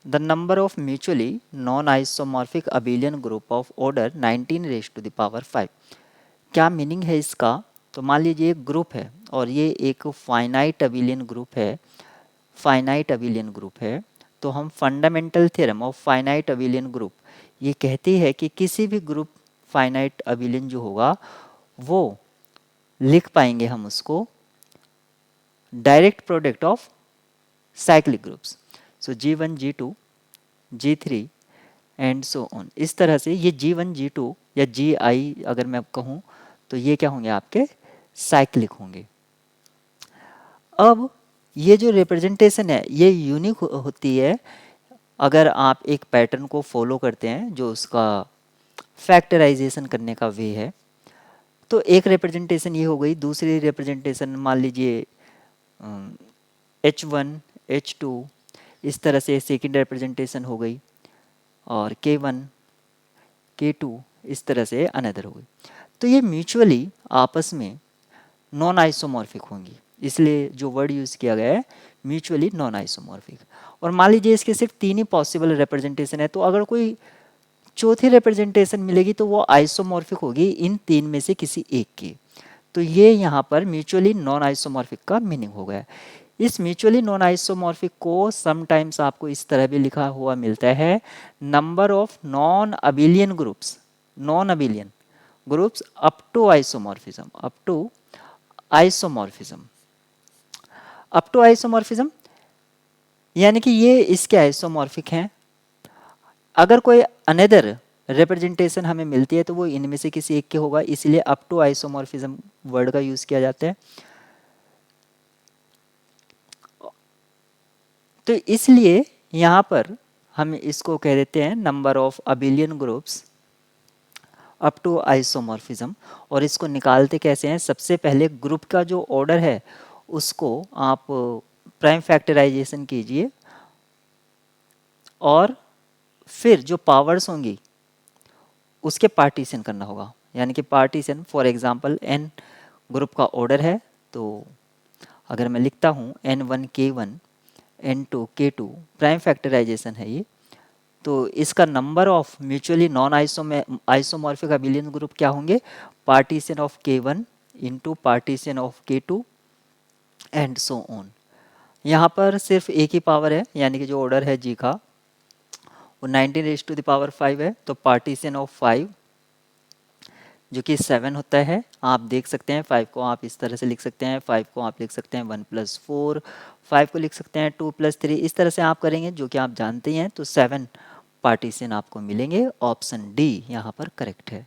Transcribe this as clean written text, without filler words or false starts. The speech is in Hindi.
The number of mutually non isomorphic abelian group of order 19 raise to the power 5। क्या मीनिंग है इसका? तो मान लीजिए एक ग्रुप है और ये एक फाइनाइट अबिलियन ग्रुप है, फाइनाइट अबिलियन ग्रुप है। तो हम fundamental theorem of finite abelian group ये कहती है कि किसी भी ग्रुप फाइनाइट अबिलियन जो होगा वो लिख पाएंगे हम उसको direct product of cyclic groups. So G1 G2 G3 and so on. इस तरह से ये G1 G2 या Gi अगर मैं कहूँ तो ये क्या होंगे आपके साइक्लिक होंगे। अब ये जो रिप्रेजेंटेशन है ये यूनिक होती है अगर आप एक पैटर्न को फॉलो करते हैं जो उसका फैक्टराइजेशन करने का वे है। तो एक रिप्रेजेंटेशन ये हो गई, दूसरी रिप्रेजेंटेशन मान लीजिए H1 H2 इस तरह से सेकेंड रिप्रेजेंटेशन हो गई, और K1 K2 इस तरह से अनदर हो गई। तो ये म्यूचुअली आपस में नॉन आइसोमॉर्फिक होंगी, इसलिए जो वर्ड यूज़ किया गया है म्यूचुअली नॉन आइसोमॉर्फिक। और मान लीजिए इसके सिर्फ तीन ही पॉसिबल रिप्रेजेंटेशन है, तो अगर कोई चौथी रिप्रेजेंटेशन मिलेगी तो वो आइसोमॉर्फिक होगी इन तीन में से किसी एक की। तो ये यहाँ पर म्यूचुअली नॉन आइसोमॉर्फिक का मीनिंग हो गया। इस म्यूचुअली नॉन आइसोमॉर्फिक को समटाइम्स आपको इस तरह भी लिखा हुआ मिलता है, number of non abelian groups, non abelian groups up to isomorphism, up to isomorphism, up to isomorphism यानी कि ये इसके आइसोमॉर्फिक हैं। अगर कोई अनदर रिप्रेजेंटेशन हमें मिलती है तो वो इनमें से किसी एक के होगा, इसलिए अप टू आइसोमॉर्फिज्म वर्ड का यूज किया जाता है। तो इसलिए यहाँ पर हम इसको कह देते हैं number of abelian groups up to isomorphism. और इसको निकालते कैसे हैं? सबसे पहले ग्रुप का जो ऑर्डर है उसको आप प्राइम फैक्टराइजेशन कीजिए और फिर जो पावर्स होंगी उसके पार्टीशन करना होगा। यानी कि partition, for example n group का ऑर्डर है तो अगर मैं लिखता हूँ n1 k1 n2 k2 prime factorisation है ये, तो इसका number of mutually non isomorphic abelian group क्या होंगे? Partition of k1 into partition of k2 and so on. यहाँ पर सिर्फ एक ही पावर है, यानी कि जो ऑर्डर है जी का वो 19 रेज टू द पावर 5 है, तो पार्टीशन ऑफ 5 जो कि 7 होता है। आप देख सकते हैं 5 को आप इस तरह से लिख सकते हैं, 5 को आप लिख सकते हैं 1 + 4, 5 को लिख सकते हैं 2 + 3, इस तरह से आप करेंगे जो कि आप जानते हैं। तो 7 पार्टीशन आपको मिलेंगे। ऑप्शन डी यहाँ पर करेक्ट है।